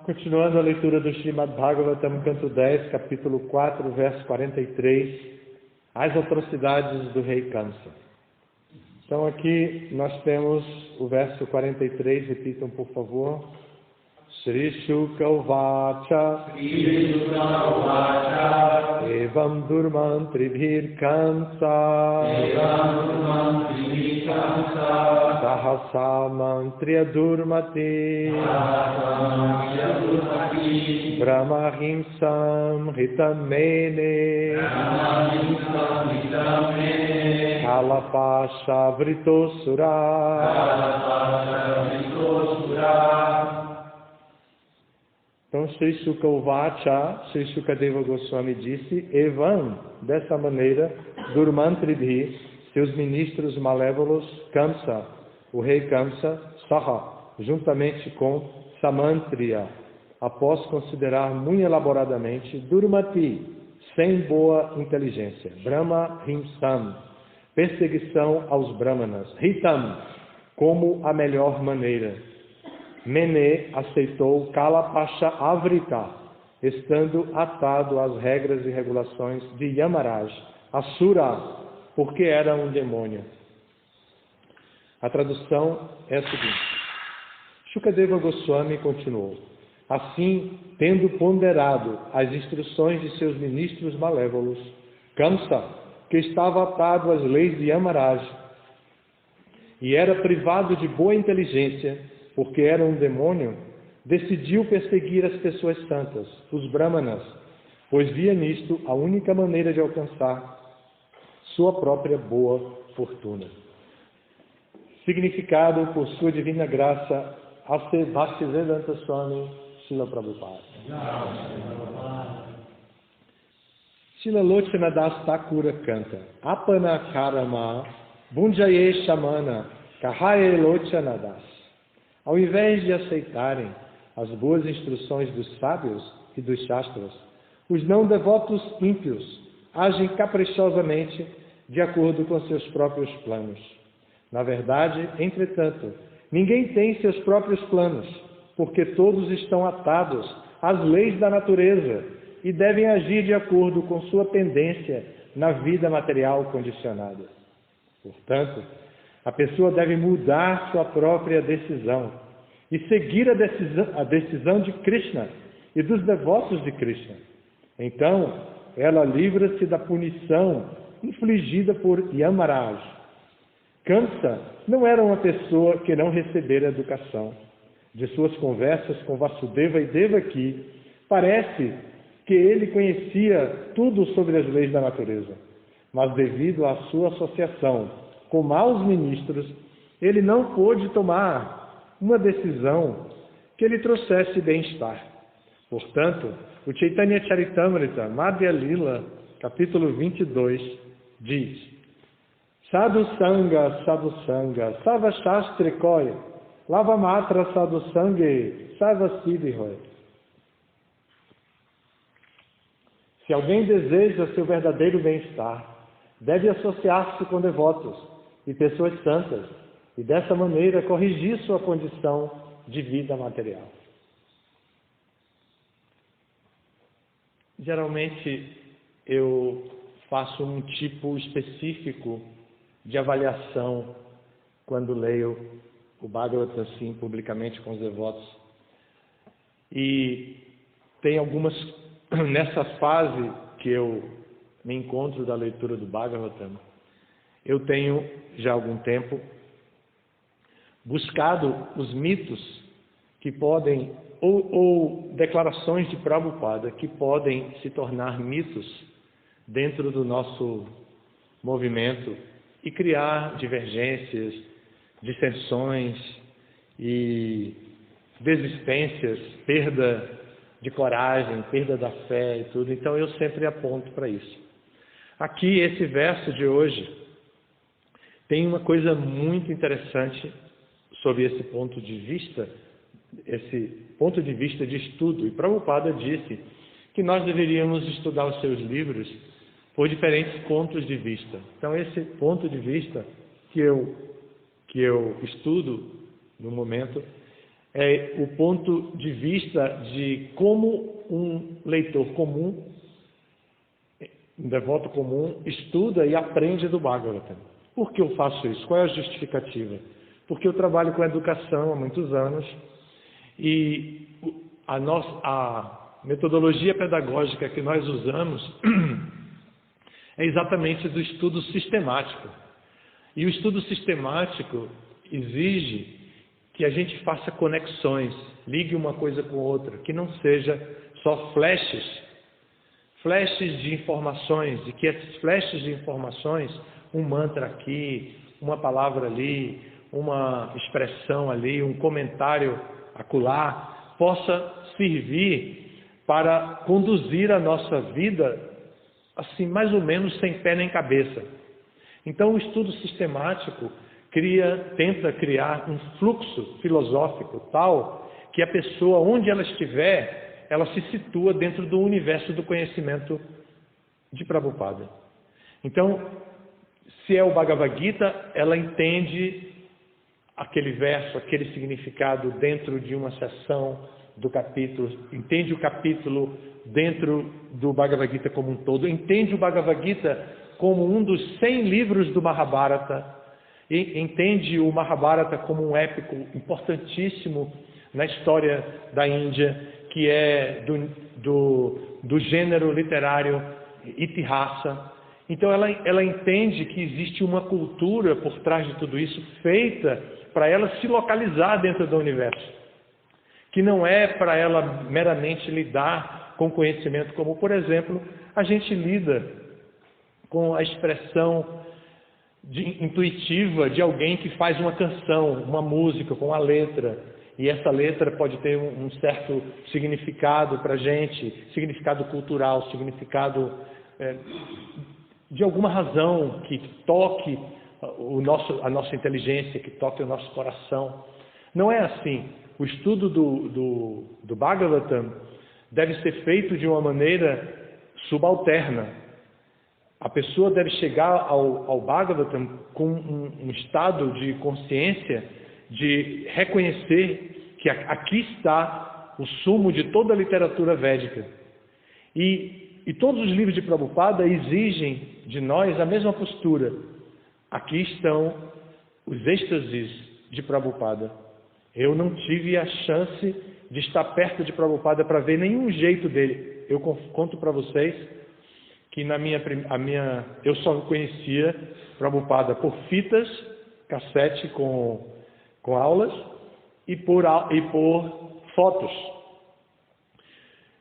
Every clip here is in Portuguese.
Continuando a leitura do Srimad Bhagavatam, canto 10, capítulo 4, verso 43, as atrocidades do rei Kamsa. Então aqui nós temos o verso 43, repitam por favor. Shri Shuka Uvacha Evam Durmantribhir Kamsa Sahasa Mantriya Durmati Brahmahimsam Hitamene Kalapasha Vritosura. Então, Sri Shuka Uvacha, Sri Shukadeva Goswami disse, Evam, dessa maneira, Durmantribhi, seus ministros malévolos, Kamsa, o rei Kamsa, Saha, juntamente com Samantriya, após considerar muito elaboradamente, Durmati, sem boa inteligência, Brahma Himsam, perseguição aos Brahmanas, Hitam, como a melhor maneira. Mene aceitou Kalapasha Avrita, estando atado às regras e regulações de Yamaraj, Asura, porque era um demônio. A tradução é a seguinte. Shukadeva Goswami continuou. Assim, tendo ponderado as instruções de seus ministros malévolos, Kamsa, que estava atado às leis de Yamaraj, e era privado de boa inteligência, porque era um demônio, decidiu perseguir as pessoas santas, os Brahmanas, pois via nisto a única maneira de alcançar sua própria boa fortuna. Significado por sua divina graça, A.C. Bhaktivedanta Swami Srila Prabhupada. Srila Lochana Das Thakura canta, Apana Karama Bunjaye Shamana Kahaye Lochana Das. Ao invés de aceitarem as boas instruções dos sábios e dos shastras, os não devotos ímpios agem caprichosamente de acordo com seus próprios planos. Na verdade, entretanto, ninguém tem seus próprios planos, porque todos estão atados às leis da natureza e devem agir de acordo com sua tendência na vida material condicionada. Portanto, a pessoa deve mudar sua própria decisão e seguir a decisão de Krishna e dos devotos de Krishna. Então, ela livra-se da punição infligida por Yamaraj. Kamsa não era uma pessoa que não recebera educação. De suas conversas com Vasudeva e Devaki, parece que ele conhecia tudo sobre as leis da natureza. Mas devido à sua associação com maus ministros, ele não pôde tomar uma decisão que lhe trouxesse bem-estar. Portanto, o Chaitanya Charitamrita, Madhya Lila, capítulo 22, diz: Sadhu Sangha, Sava Shastri Koi, Lava Matra Sadhu Sanghe, Sava Siddhi Hoy. Se alguém deseja seu verdadeiro bem-estar, deve associar-se com devotos e pessoas santas, e dessa maneira corrigir sua condição de vida material. Geralmente eu faço um tipo específico de avaliação quando leio o Bhagavatam assim publicamente com os devotos. E tem algumas, nessa fase que eu me encontro da leitura do Bhagavatam, eu tenho, já há algum tempo, buscado os mitos que podem, ou declarações de Prabhupada, que podem se tornar mitos dentro do nosso movimento e criar divergências, dissensões e desistências, perda de coragem, perda da fé e tudo. Então eu sempre aponto para isso. Aqui, esse verso de hoje tem uma coisa muito interessante sobre esse ponto de vista de estudo. E Prabhupada disse que nós deveríamos estudar os seus livros por diferentes pontos de vista. Então, esse ponto de vista que eu estudo no momento é o ponto de vista de como um leitor comum, um devoto comum, estuda e aprende do Bhagavatam. Por que eu faço isso? Qual é a justificativa? Porque eu trabalho com educação há muitos anos e a metodologia pedagógica que nós usamos é exatamente do estudo sistemático. E o estudo sistemático exige que a gente faça conexões, ligue uma coisa com outra, que não seja só flashes de informações, e que esses flashes de informações, um mantra aqui, uma palavra ali, uma expressão ali, um comentário acolá, possa servir para conduzir a nossa vida, assim, mais ou menos sem pé nem cabeça. Então, o estudo sistemático tenta criar um fluxo filosófico tal que a pessoa, onde ela estiver, ela se situa dentro do universo do conhecimento de Prabhupada. Então, se é o Bhagavad Gita, ela entende aquele verso, aquele significado dentro de uma seção do capítulo, entende o capítulo dentro do Bhagavad Gita como um todo, entende o Bhagavad Gita como um dos 100 livros do Mahabharata, e entende o Mahabharata como um épico importantíssimo na história da Índia, que é do gênero literário Itihasa. Então ela entende que existe uma cultura por trás de tudo isso, feita para ela se localizar dentro do universo, que não é para ela meramente lidar com conhecimento, como, por exemplo, a gente lida com a expressão intuitiva de alguém que faz uma canção, uma música com a letra, e essa letra pode ter um certo significado para a gente, significado cultural, significado de alguma razão que toque a nossa inteligência, que toque o nosso coração. Não é assim. O estudo do Bhagavatam deve ser feito de uma maneira subalterna. A pessoa deve chegar ao Bhagavatam com um estado de consciência de reconhecer que aqui está o sumo de toda a literatura védica. E todos os livros de Prabhupada exigem de nós a mesma postura. Aqui estão os êxtases de Prabhupada. Eu não tive a chance de estar perto de Prabhupada para ver nenhum jeito dele. Eu conto para vocês que eu só conhecia Prabhupada por fitas, cassete com aulas e por fotos.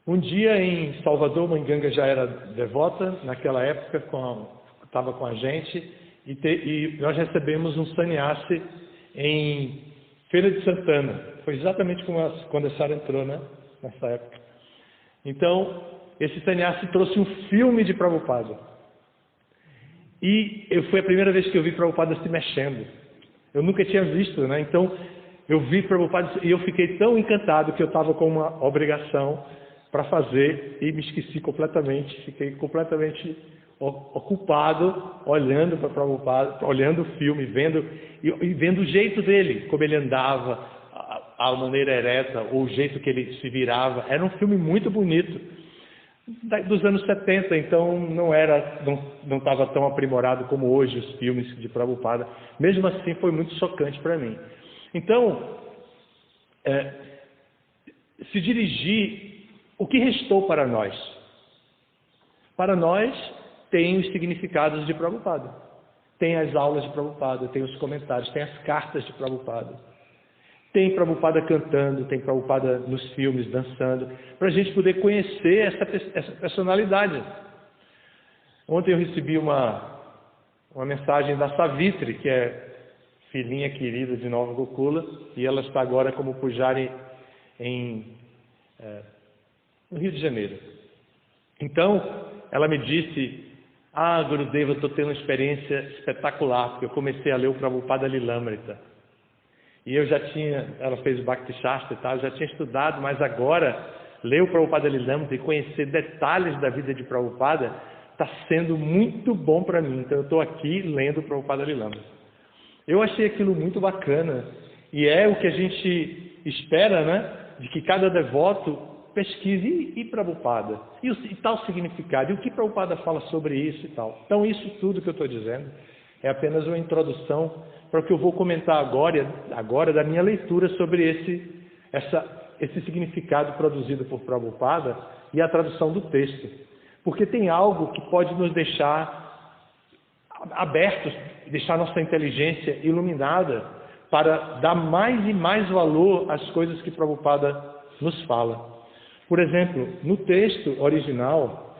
Um dia em Salvador, Mãe Ganga já era devota, naquela época estava com a gente, e nós recebemos um sannyasi em Feira de Santana. Foi exatamente quando a Sara entrou, né? Nessa época. Então, esse sannyasi trouxe um filme de Prabhupada. E foi a primeira vez que eu vi Prabhupada se mexendo. Eu nunca tinha visto, né? Então, eu vi Prabhupada e eu fiquei tão encantado que eu estava com uma obrigação para fazer e me esqueci completamente. Fiquei completamente ocupado olhando para Prabhupada, olhando o filme, vendo o jeito dele, como ele andava, a maneira ereta, ou o jeito que ele se virava. Era um filme muito bonito, dos anos 70, então não estava tão aprimorado como hoje os filmes de Prabhupada. Mesmo assim, foi muito chocante para mim. Então, se dirigir, o que restou para nós? Para nós, tem os significados de Prabhupada, tem as aulas de Prabhupada, tem os comentários, tem as cartas de Prabhupada, tem Prabhupada cantando, tem Prabhupada nos filmes, dançando, para a gente poder conhecer essa personalidade. Ontem eu recebi uma mensagem da Savitri, que é filhinha querida de Nova Gokula, e ela está agora como pujari no Rio de Janeiro. Então, ela me disse: Gurudeva, eu estou tendo uma experiência espetacular, porque eu comecei a ler o Prabhupada Lilamrita. E ela fez o Bhakti Shastra e tal, eu já tinha estudado, mas agora, ler o Prabhupada Lilamrita e conhecer detalhes da vida de Prabhupada está sendo muito bom para mim. Então eu estou aqui lendo o Prabhupada Lilamrita. Eu achei aquilo muito bacana, e é o que a gente espera, né, de que cada devoto pesquise e Prabhupada, e tal significado, e o que Prabhupada fala sobre isso e tal. Então isso tudo que eu estou dizendo é apenas uma introdução para o que eu vou comentar agora da minha leitura sobre esse significado produzido por Prabhupada e a tradução do texto. Porque tem algo que pode nos deixar abertos, deixar nossa inteligência iluminada para dar mais e mais valor às coisas que Prabhupada nos fala. Por exemplo, no texto original,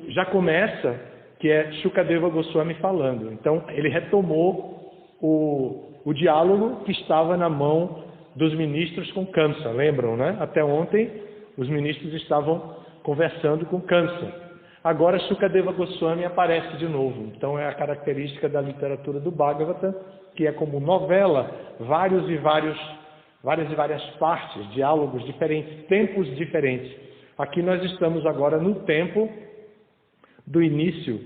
já começa que é Shukadeva Goswami falando. Então, ele retomou o diálogo que estava na mão dos ministros com Kamsa, lembram, né? Até ontem, os ministros estavam conversando com Kamsa. Agora, Shukadeva Goswami aparece de novo. Então, é a característica da literatura do Bhagavata, que é como novela, várias e várias partes, diálogos diferentes, tempos diferentes. Aqui nós estamos agora no tempo do início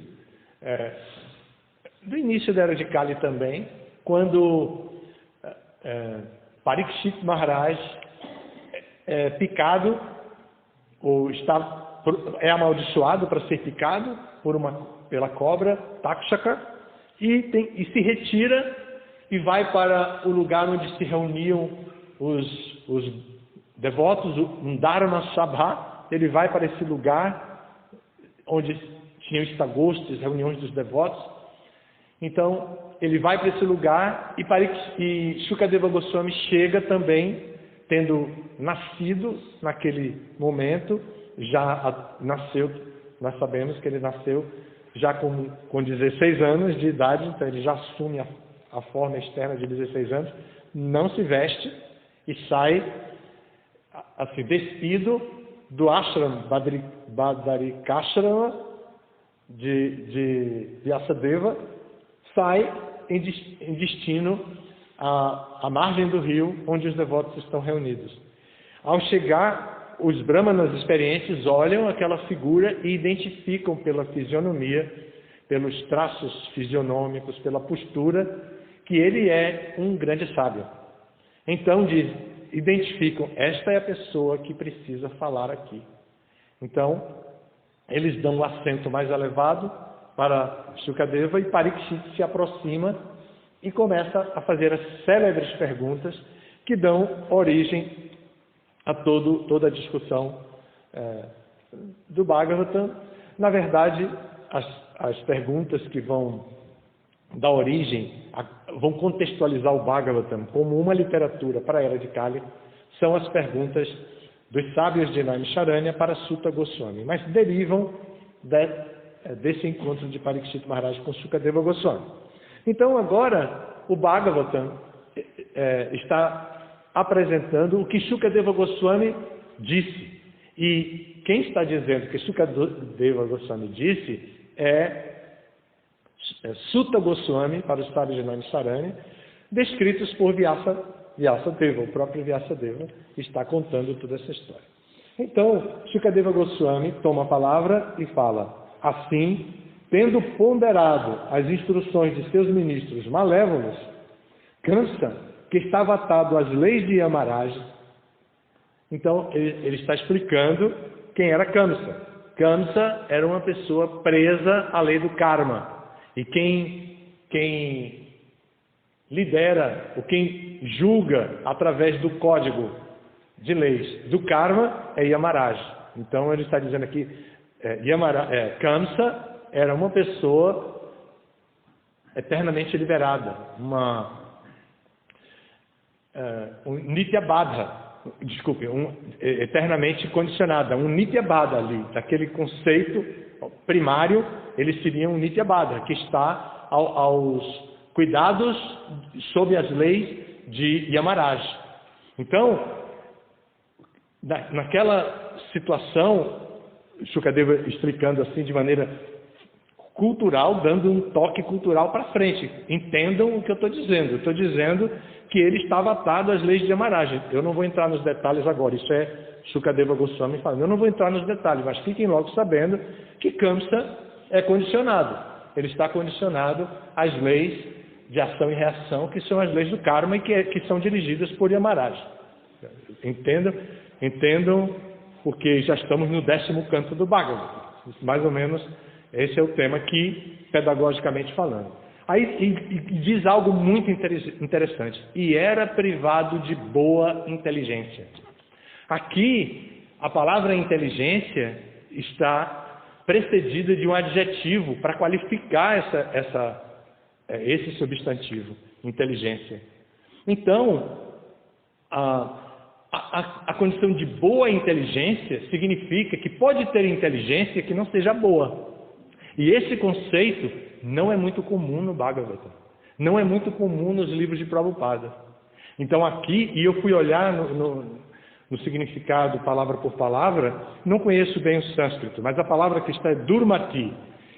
da Era de Kali também, quando Parikshit Maharaj é picado, ou é amaldiçoado para ser picado pela cobra Takshaka, e se retira e vai para o lugar onde se reuniam os devotos, um Dharma Sabha. Ele vai para esse lugar onde tinham estagostes, reuniões dos devotos. Então, ele vai para esse lugar e Shukadeva Goswami chega também, tendo nascido naquele momento, já nasceu, nós sabemos que ele nasceu já com 16 anos de idade, então ele já assume a forma externa de 16 anos, não se veste e sai assim, despido do ashram Badarikashrama de Vyasadeva, sai em destino à margem do rio onde os devotos estão reunidos. Ao chegar, os brahmanas experientes olham aquela figura e identificam pela fisionomia, pelos traços fisionômicos, pela postura, que ele é um grande sábio. Então identificam, esta é a pessoa que precisa falar aqui. Então, eles dão um assento mais elevado para Shukadeva e Parikshit se aproxima e começa a fazer as célebres perguntas que dão origem a toda a discussão do Bhagavatam. Na verdade, as perguntas que vão dar origem, vão contextualizar o Bhagavatam como uma literatura para a Era de Kali, são as perguntas dos sábios de Naimisharanya para Sutta Goswami, mas derivam desse encontro de Parikshit Maharaj com Shukadeva Goswami. Então agora o Bhagavatam está apresentando o que Shukadeva Goswami disse. E quem está dizendo que Shukadeva Goswami disse é Sutta Goswami, para os sábios de Naimisharanya, descritos por Vyasadeva. O próprio Vyasadeva está contando toda essa história. Então, Shukadeva Goswami toma a palavra e fala: assim, tendo ponderado as instruções de seus ministros malévolos, Kamsa, que estava atado às leis de Yamaraj. Então, ele está explicando quem era Kamsa. Kamsa era uma pessoa presa à lei do karma. E quem lidera, ou quem julga através do código de leis do karma é Yamaraj. Então, ele está dizendo aqui, Kamsa era uma pessoa eternamente liberada, um Nityabadha, eternamente condicionada, um Nityabadha ali, daquele conceito primário, ele seria um Nityabadha, que está aos cuidados sob as leis de Yamaraj. Então, naquela situação, Shukadeva explicando assim de maneira cultural, dando um toque cultural para frente. Entendam o que eu estou dizendo. Eu estou dizendo que ele estava atado às leis de Yamaraj. Eu não vou entrar nos detalhes agora. Isso é Shukadeva Goswami falando. Eu não vou entrar nos detalhes, mas fiquem logo sabendo que Kamsa é condicionado. Ele está condicionado às leis de ação e reação, que são as leis do karma e que são dirigidas por Yamaraj. Entendam, porque já estamos no 10º canto do Bhagavad. Mais ou menos, esse é o tema aqui, pedagogicamente falando. Aí e diz algo muito interessante. E era privado de boa inteligência. Aqui, a palavra inteligência está precedida de um adjetivo para qualificar esse substantivo, inteligência. Então, a condição de boa inteligência significa que pode ter inteligência que não seja boa. E esse conceito não é muito comum no Bhagavatam. Não é muito comum nos livros de Prabhupada. Então aqui, e eu fui olhar no significado palavra por palavra, não conheço bem o sânscrito, mas a palavra que está é Durmati.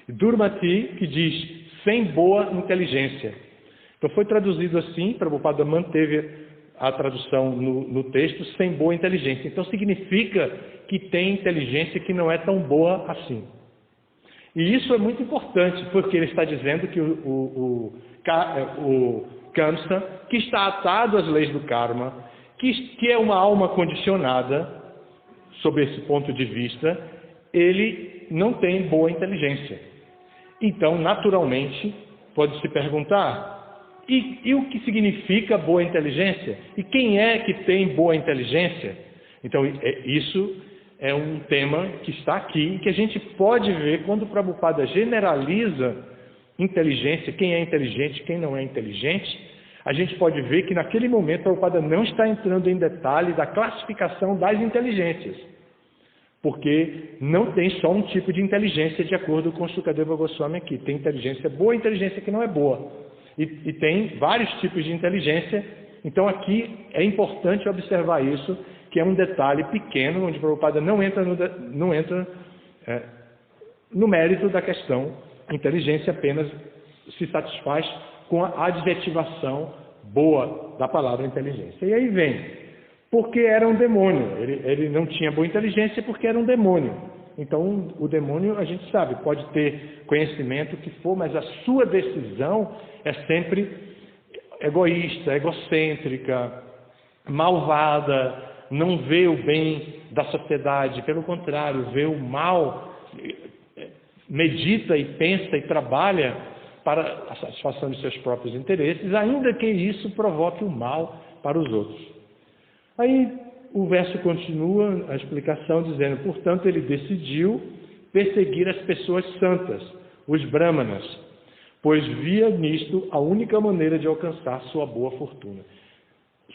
Durmati que diz sem boa inteligência. Então foi traduzido assim, Prabhupada manteve a tradução no texto, sem boa inteligência. Então significa que tem inteligência que não é tão boa assim. E isso é muito importante, porque ele está dizendo que o Kamsa, que está atado às leis do karma, que é uma alma condicionada, sob esse ponto de vista, ele não tem boa inteligência. Então, naturalmente, pode se perguntar, e o que significa boa inteligência? E quem é que tem boa inteligência? Então, isso é um tema que está aqui, que a gente pode ver quando o Prabhupada generaliza inteligência, quem é inteligente, quem não é inteligente, a gente pode ver que naquele momento o Prabhupada não está entrando em detalhe da classificação das inteligências, porque não tem só um tipo de inteligência de acordo com o Sukadeva Goswami aqui, tem inteligência boa e inteligência que não é boa, e tem vários tipos de inteligência. Então aqui é importante observar isso, que é um detalhe pequeno, onde o Prabhupada não entra no mérito da questão. A inteligência apenas se satisfaz com a adjetivação boa da palavra inteligência. E aí vem, porque era um demônio. Ele não tinha boa inteligência porque era um demônio. Então o demônio, a gente sabe, pode ter conhecimento que for, mas a sua decisão é sempre egoísta, egocêntrica, malvada, não vê o bem da sociedade, pelo contrário, vê o mal, medita e pensa e trabalha para a satisfação de seus próprios interesses, ainda que isso provoque o mal para os outros. Aí o verso continua, a explicação, dizendo, portanto, ele decidiu perseguir as pessoas santas, os brahmanas, pois via nisto a única maneira de alcançar sua boa fortuna,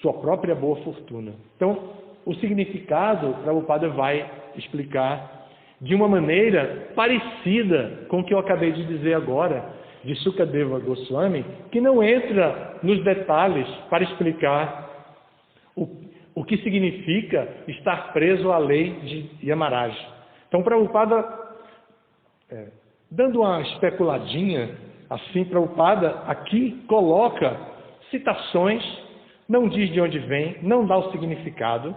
sua própria boa fortuna. Então, o significado, Prabhupada vai explicar de uma maneira parecida com o que eu acabei de dizer agora, de Sukadeva Goswami, que não entra nos detalhes para explicar o que significa estar preso à lei de Yamaraj. Então, Prabhupada, dando uma especuladinha, assim, Prabhupada aqui coloca citações, não diz de onde vem, não dá o significado,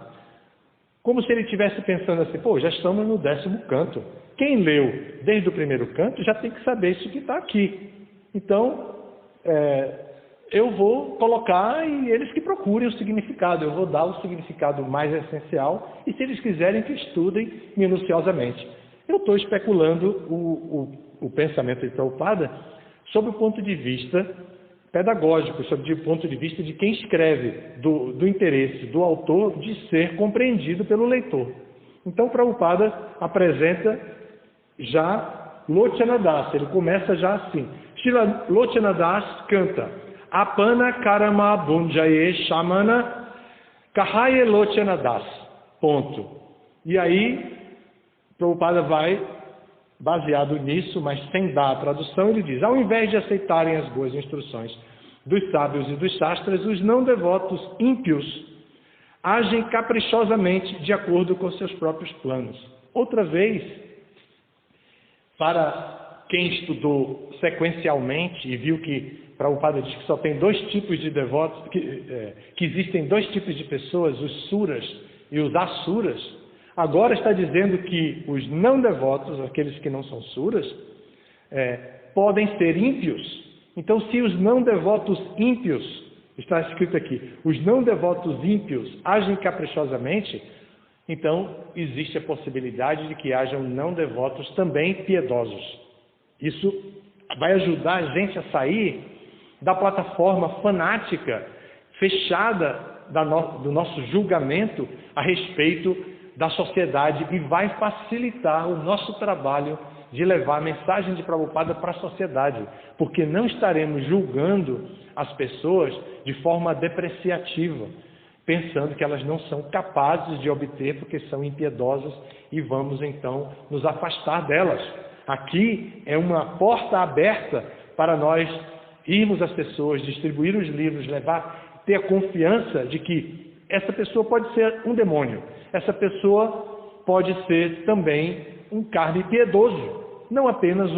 como se ele estivesse pensando assim, já estamos no 10º canto. Quem leu desde o primeiro canto já tem que saber isso que está aqui. Então, eu vou colocar e eles que procurem o significado. Eu vou dar o significado mais essencial e se eles quiserem que estudem minuciosamente. Eu estou especulando o pensamento de Prabhupada sob o ponto de vista pedagógico, sob o ponto de vista de quem escreve, do interesse do autor de ser compreendido pelo leitor. Então, Prabhupada apresenta já Lochana Das, ele começa já assim. Srila Lochana Das canta Apana Karama Bunjaye Shamana Kahaye Lochana Das. Ponto. E aí, Prabhupada vai, baseado nisso, mas sem dar a tradução, ele diz, ao invés de aceitarem as boas instruções dos sábios e dos sastras, os não devotos ímpios agem caprichosamente de acordo com seus próprios planos. Outra vez, para quem estudou sequencialmente e viu que Prabhupada diz que só tem dois tipos de devotos, que existem dois tipos de pessoas, os suras e os asuras, agora está dizendo que os não devotos, aqueles que não são suras, podem ser ímpios. Então, se os não devotos ímpios está escrito aqui, os não devotos ímpios agem caprichosamente, então existe a possibilidade de que hajam não devotos também piedosos. Isso vai ajudar a gente a sair da plataforma fanática, fechada do nosso julgamento a respeito da sociedade e vai facilitar o nosso trabalho de levar a mensagem de Prabhupada para a sociedade, porque não estaremos julgando as pessoas de forma depreciativa, pensando que elas não são capazes de obter porque são impiedosas e vamos então nos afastar delas. Aqui é uma porta aberta para nós irmos às pessoas, distribuir os livros, ter a confiança de que essa pessoa pode ser um demônio, essa pessoa pode ser também um carne piedoso, não apenas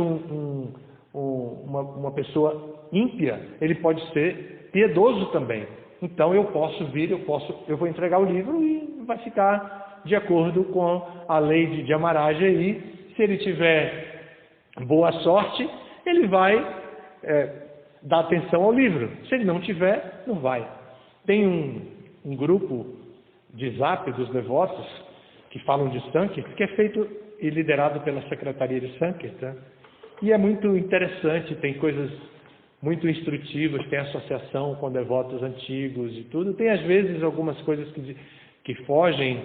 uma pessoa ímpia, ele pode ser piedoso também. Então eu posso vir, eu vou entregar o livro e vai ficar de acordo com a lei de Dhyamaraja e se ele tiver boa sorte, ele vai dar atenção ao livro. Se ele não tiver, não vai. Tem um grupo de zap dos devotos que falam de Sankirtan, que é feito e liderado pela Secretaria de Sankirtan, e é muito interessante, tem coisas muito instrutivas, tem associação com devotos antigos e tudo. Tem às vezes algumas coisas que fogem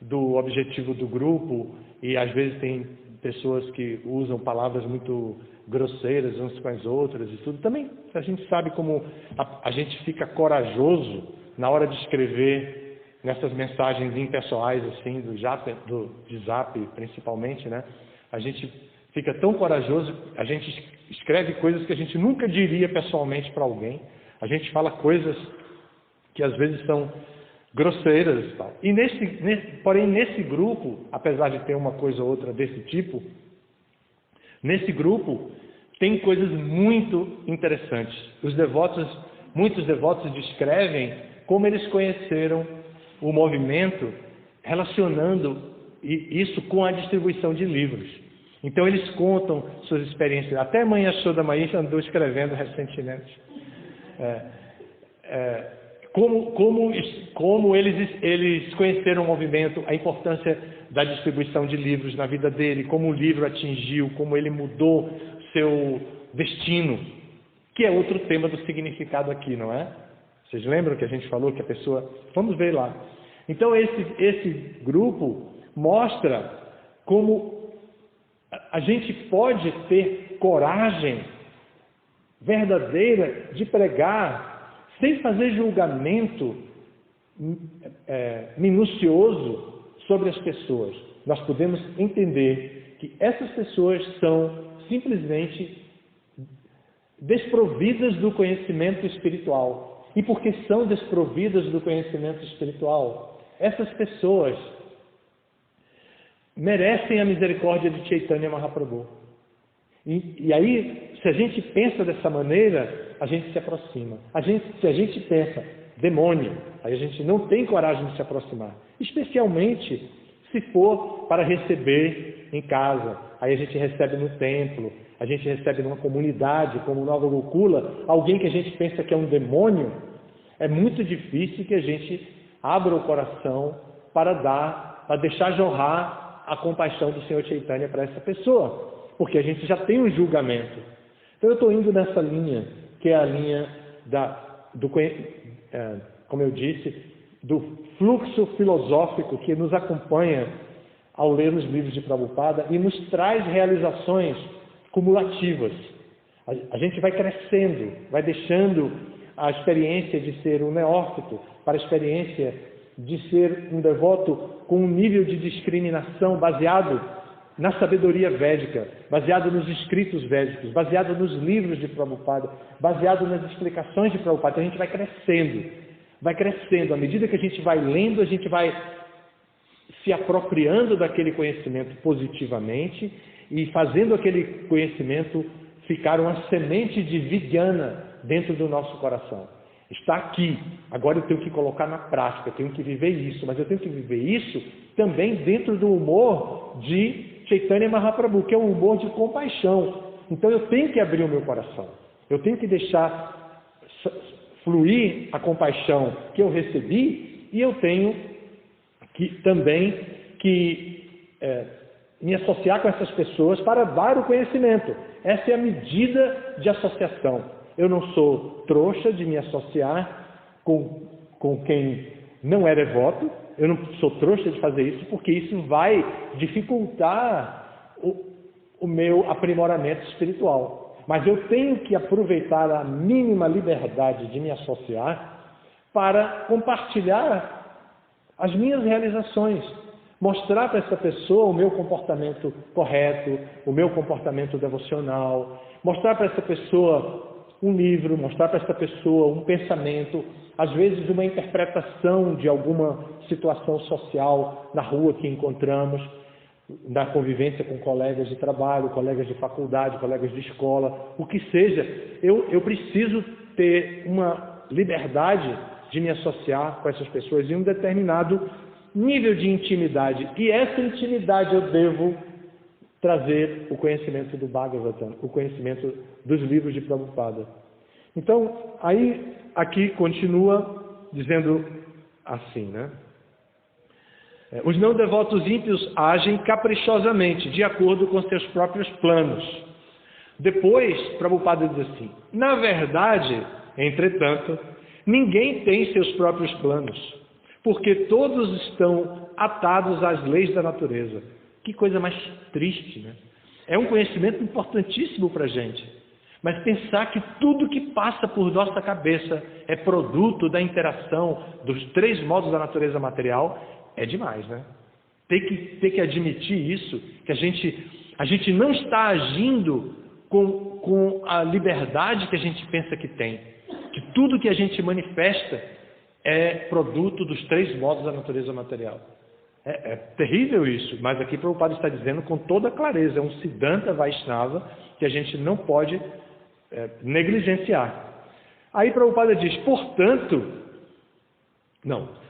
do objetivo do grupo e às vezes tem pessoas que usam palavras muito grosseiras umas com as outras e tudo. Também a gente sabe como a gente fica corajoso na hora de escrever nessas mensagens impessoais assim de Zap principalmente, né? A gente fica tão corajoso, a gente escreve coisas que a gente nunca diria pessoalmente para alguém. A gente fala coisas que às vezes são grosseiras e tal. E porém nesse grupo, apesar de ter uma coisa ou outra desse tipo, nesse grupo tem coisas muito interessantes. Muitos devotos descrevem como eles conheceram o movimento, relacionando isso com a distribuição de livros. Então eles contam suas experiências. Até a mãe Yashoda Maísa andou escrevendo recentemente. Como eles conheceram o movimento, a importância da distribuição de livros na vida dele, como o livro atingiu, como ele mudou seu destino, que é outro tema do significado aqui, não é? Vocês lembram que a gente falou que a pessoa... Vamos ver lá. Então esse grupo mostra como a gente pode ter coragem verdadeira de pregar sem fazer julgamento minucioso sobre as pessoas. Nós podemos entender que essas pessoas são simplesmente desprovidas do conhecimento espiritual. E porque são desprovidas do conhecimento espiritual, essas pessoas merecem a misericórdia de Chaitanya Mahaprabhu. E aí, se a gente pensa dessa maneira, a gente se aproxima. Se a gente pensa, demônio, aí a gente não tem coragem de se aproximar. Especialmente se for para receber em casa. Aí a gente recebe no templo, a gente recebe numa comunidade, como Nova Gokula, alguém que a gente pensa que é um demônio. É muito difícil que a gente abra o coração para deixar jorrar a compaixão do Senhor Chaitanya para essa pessoa, porque a gente já tem um julgamento. Então eu estou indo nessa linha, que é a linha como eu disse, do fluxo filosófico que nos acompanha ao ler os livros de Prabhupada e nos traz realizações cumulativas. A gente vai crescendo, vai deixando a experiência de ser um neófito para a experiência de ser um devoto com um nível de discriminação baseado na sabedoria védica, baseado nos escritos védicos, baseado nos livros de Prabhupada, baseado nas explicações de Prabhupada. Então a gente vai crescendo. À medida que a gente vai lendo, a gente vai se apropriando daquele conhecimento positivamente e fazendo aquele conhecimento ficar uma semente de vijnana dentro do nosso coração. Está aqui, agora eu tenho que colocar na prática, eu tenho que viver isso, mas eu tenho que viver isso também dentro do humor de Chaitanya Mahaprabhu, que é um humor de compaixão. Então eu tenho que abrir o meu coração, eu tenho que deixar fluir a compaixão que eu recebi, e eu tenho também que me associar com essas pessoas para dar o conhecimento. Essa é a medida de associação. Eu não sou trouxa de me associar com quem não é devoto, eu não sou trouxa de fazer isso, porque isso vai dificultar o meu aprimoramento espiritual. Mas eu tenho que aproveitar a mínima liberdade de me associar para compartilhar as minhas realizações, mostrar para essa pessoa o meu comportamento correto, o meu comportamento devocional, mostrar para essa pessoa um livro, mostrar para essa pessoa um pensamento, às vezes uma interpretação de alguma situação social na rua que encontramos, na convivência com colegas de trabalho, colegas de faculdade, colegas de escola, o que seja. Eu preciso ter uma liberdade de me associar com essas pessoas em um determinado nível de intimidade. E essa intimidade eu devo trazer o conhecimento do Bhagavatam, o conhecimento dos livros de Prabhupada. Então, aí, aqui continua dizendo assim, né? Os não devotos ímpios agem caprichosamente, de acordo com seus próprios planos. Depois, Prabhupada diz assim: na verdade, entretanto, ninguém tem seus próprios planos, porque todos estão atados às leis da natureza. Que coisa mais triste, né? É um conhecimento importantíssimo para a gente. Mas pensar que tudo que passa por nossa cabeça é produto da interação dos três modos da natureza material é demais, né? Ter que admitir isso, que a gente não está agindo com a liberdade que a gente pensa que tem. Que tudo que a gente manifesta é produto dos três modos da natureza material. É terrível isso, mas aqui Prabhupada está dizendo com toda clareza, é um Siddhanta Vaishnava que a gente não pode negligenciar. Aí Prabhupada diz,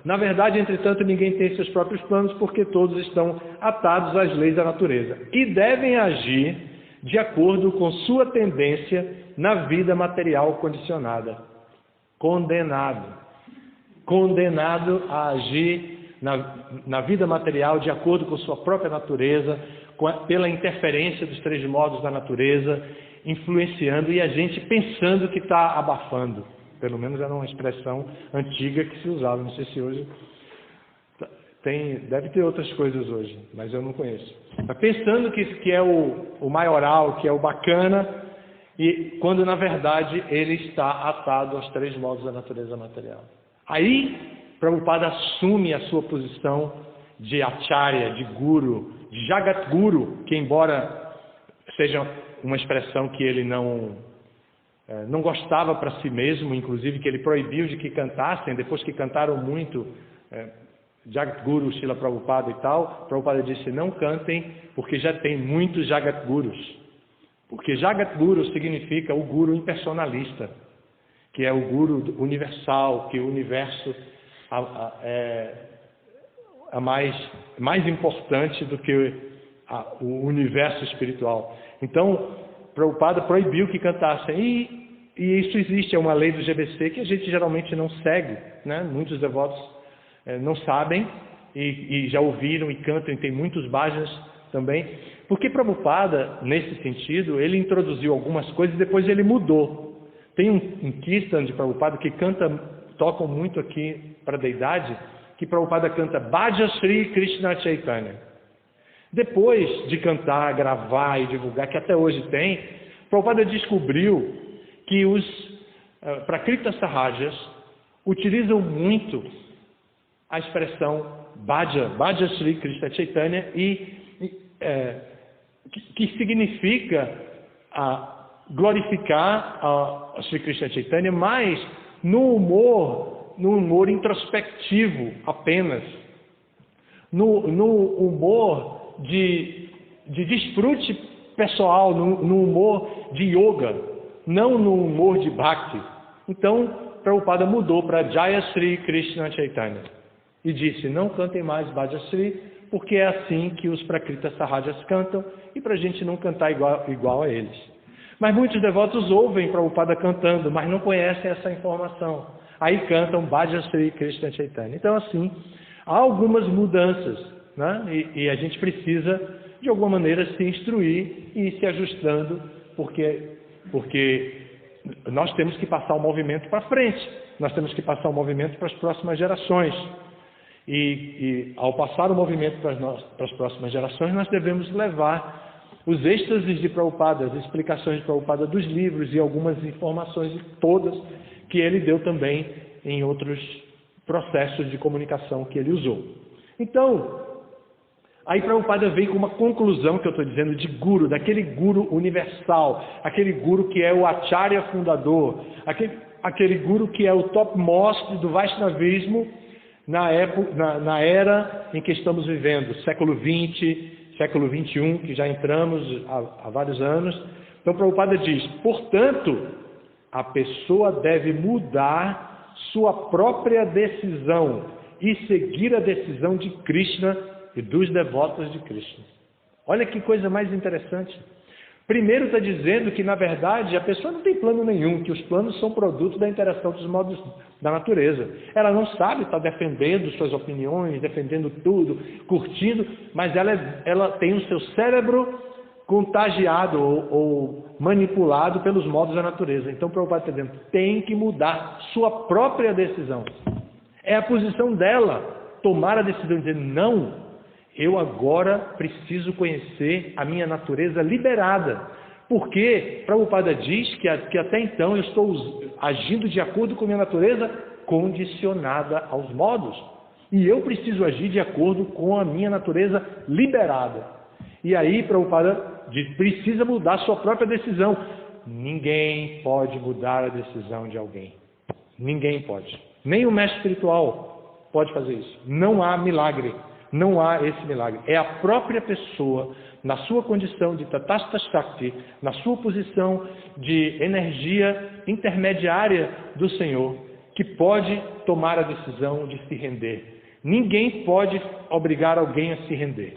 na verdade, entretanto, ninguém tem seus próprios planos, porque todos estão atados às leis da natureza e devem agir de acordo com sua tendência na vida material condicionada. Condenado a agir na vida material de acordo com sua própria natureza, pela interferência dos três modos da natureza, influenciando e a gente pensando que está abafando. Pelo menos era uma expressão antiga que se usava, não sei se hoje deve ter outras coisas hoje, mas eu não conheço. Mas pensando que é o maioral, que é o bacana, e quando na verdade ele está atado aos três modos da natureza material. Aí Prabhupada assume a sua posição de acharya, de guru, de jagat guru, que embora seja uma expressão que ele não gostava para si mesmo, inclusive que ele proibiu de que cantassem, depois que cantaram muito Jagat Guru, Srila Prabhupada e tal, Prabhupada disse, não cantem, porque já tem muitos Jagat Gurus. Porque Jagat Guru significa o Guru impersonalista, que é o Guru universal, que o universo é mais importante do que o universo espiritual. Então, Prabhupada proibiu que cantassem. E isso existe, é uma lei do GBC que a gente geralmente não segue, né? Muitos devotos não sabem e já ouviram e cantam, e tem muitos bhajanas também. Porque Prabhupada, nesse sentido, ele introduziu algumas coisas e depois ele mudou. Tem um Kirtan de Prabhupada que tocam muito aqui para a deidade, que Prabhupada canta Bhaja Shri Krishna Chaitanya. Depois de cantar, gravar e divulgar, que até hoje tem, Prabhupada descobriu que os Prakrita Sahajas utilizam muito a expressão Bhaja Shri Krishna Chaitanya, que significa glorificar a Shri Krishna Chaitanya, mas no humor introspectivo apenas, no humor de desfrute pessoal, no humor de yoga, não no humor de bhakti. Então, Prabhupada mudou para Jaya Shri Krishna Chaitanya e disse, não cantem mais Bhaja Shri, porque é assim que os Prakrita Sahajas cantam, e para a gente não cantar igual a eles. Mas muitos devotos ouvem Prabhupada cantando, mas não conhecem essa informação. Aí cantam Bhaja Sri Krishna Chaitanya. Então, assim, há algumas mudanças, né? E a gente precisa, de alguma maneira, se instruir e ir se ajustando, porque nós temos que passar o movimento para frente. Nós temos que passar o movimento para as próximas gerações. E ao passar o movimento para as próximas gerações, nós devemos levar os êxtases de Prabhupada, as explicações de Prabhupada dos livros e algumas informações todas que ele deu também em outros processos de comunicação que ele usou. Então, aí Prabhupada vem com uma conclusão que eu estou dizendo de guru, daquele guru universal, aquele guru que é o acharya fundador, aquele guru que é o topmost do Vaishnavismo na era em que estamos vivendo, século XX, século XXI, que já entramos há vários anos. Então, Prabhupada diz, portanto, a pessoa deve mudar sua própria decisão e seguir a decisão de Krishna e dos devotos de Krishna. Olha que coisa mais interessante. Primeiro está dizendo que, na verdade, a pessoa não tem plano nenhum, que os planos são produto da interação dos modos da natureza. Ela não sabe estar defendendo suas opiniões, defendendo tudo, curtindo, mas ela tem o seu cérebro contagiado ou manipulado pelos modos da natureza. Então, o Prabhupada está dizendo, tem que mudar sua própria decisão. É a posição dela tomar a decisão de dizer, não, eu agora preciso conhecer a minha natureza liberada. Porque Prabhupada diz que até então eu estou agindo de acordo com a minha natureza condicionada aos modos. E eu preciso agir de acordo com a minha natureza liberada. E aí Prabhupada diz, precisa mudar sua própria decisão. Ninguém pode mudar a decisão de alguém. Ninguém pode. Nem o mestre espiritual pode fazer isso. Não há milagre. Não há esse milagre. É a própria pessoa, na sua condição de Tatastha Shakti, na sua posição de energia intermediária do Senhor, que pode tomar a decisão de se render. Ninguém pode obrigar alguém a se render.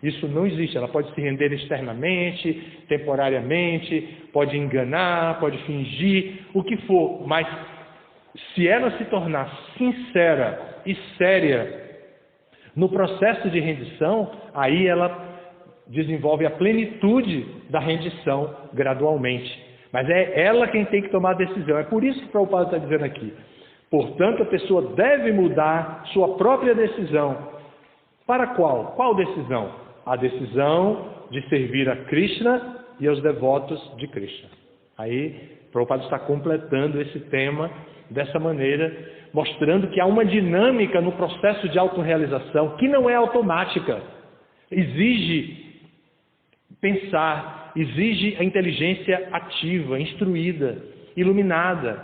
Isso não existe. Ela pode se render externamente, temporariamente, pode enganar, pode fingir, o que for. Mas se ela se tornar sincera e séria no processo de rendição, aí ela desenvolve a plenitude da rendição gradualmente. Mas é ela quem tem que tomar a decisão. É por isso que o Prabhupada está dizendo aqui. Portanto, a pessoa deve mudar sua própria decisão. Para qual? Qual decisão? A decisão de servir a Krishna e aos devotos de Krishna. Aí, o Prabhupada está completando esse tema dessa maneira, mostrando que há uma dinâmica no processo de autorrealização que não é automática. Exige pensar, exige a inteligência ativa, instruída, iluminada.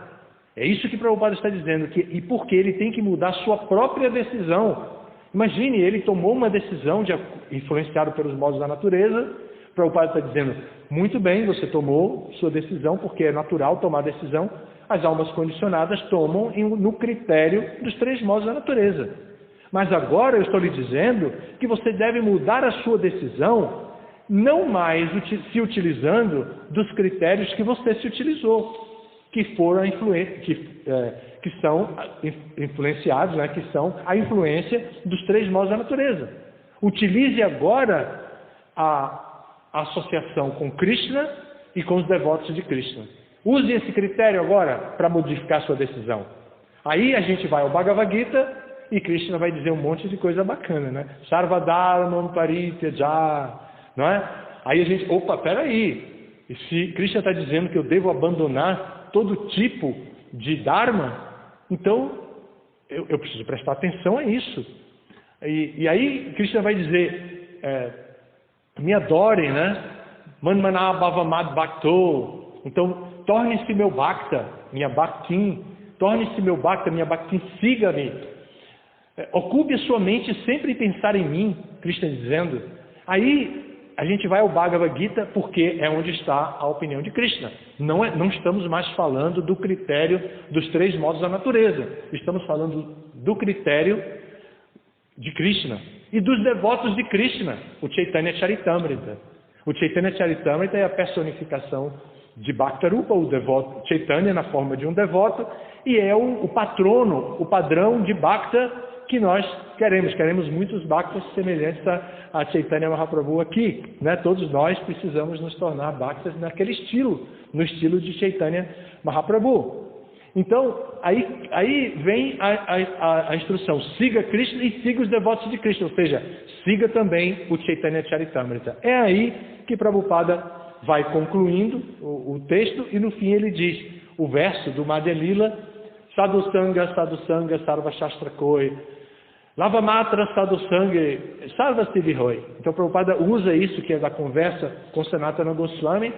É isso que Prabhupada está dizendo, e porque ele tem que mudar sua própria decisão. Imagine, ele tomou uma decisão influenciado pelos modos da natureza. Prabhupada está dizendo, muito bem, você tomou sua decisão, porque é natural tomar decisão. As almas condicionadas tomam no critério dos três modos da natureza. Mas agora eu estou lhe dizendo que você deve mudar a sua decisão, não mais se utilizando dos critérios que você se utilizou, que são influenciados, né, que são a influência dos três modos da natureza. Utilize agora a associação com Krishna e com os devotos de Krishna. Use esse critério agora para modificar sua decisão. Aí a gente vai ao Bhagavad Gita e Krishna vai dizer um monte de coisa bacana, né? Sarvadharmam parityaja, não é? Aí a gente, peraí, e se Krishna está dizendo que eu devo abandonar todo tipo de Dharma, então eu preciso prestar atenção a isso. E aí Krishna vai dizer, me adorem, né? Manmana bhavamad bhakto. Então, torne-se meu bhakta, minha bhaktin. Torne-se meu bhakta, minha bhaktin, siga-me. Ocupe a sua mente sempre em pensar em mim, Krishna dizendo. Aí a gente vai ao Bhagavad Gita porque é onde está a opinião de Krishna. Não estamos mais falando do critério dos três modos da natureza. Estamos falando do critério de Krishna e dos devotos de Krishna, o Chaitanya Charitamrita. O Chaitanya Charitamrita é a personificação de Bhaktarupa, o devoto Chaitanya na forma de um devoto, e é o patrono, o padrão de Bhakta que nós queremos. Queremos muitos Bhaktas semelhantes a Chaitanya Mahaprabhu aqui, né? Todos nós precisamos nos tornar Bhaktas naquele estilo, no estilo de Chaitanya Mahaprabhu. Então, aí vem a instrução, siga Krishna e siga os devotos de Krishna, ou seja, siga também o Chaitanya Charitamrita. É aí que Prabhupada vai concluindo o texto, e no fim ele diz, o verso do Madhya Lila, Sadhusanga, Sadhusanga, Sarva Shastra Koi, Lavamatra Sadhusanga, Sarva Siddhihoi. Então Prabhupada usa isso, que é da conversa com Sanatana Goswami.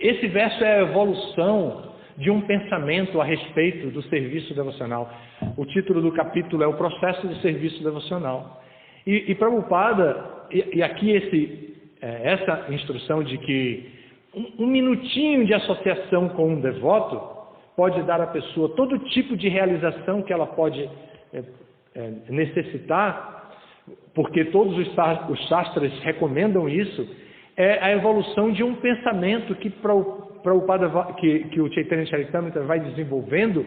Esse verso é a evolução de um pensamento a respeito do serviço devocional. O título do capítulo é o processo de serviço devocional. E Prabhupada, e aqui essa instrução de que um minutinho de associação com um devoto pode dar à pessoa todo tipo de realização que ela pode necessitar, porque todos os shastras recomendam isso, é a evolução de um pensamento que que o Chaitanya Charitamrita vai desenvolvendo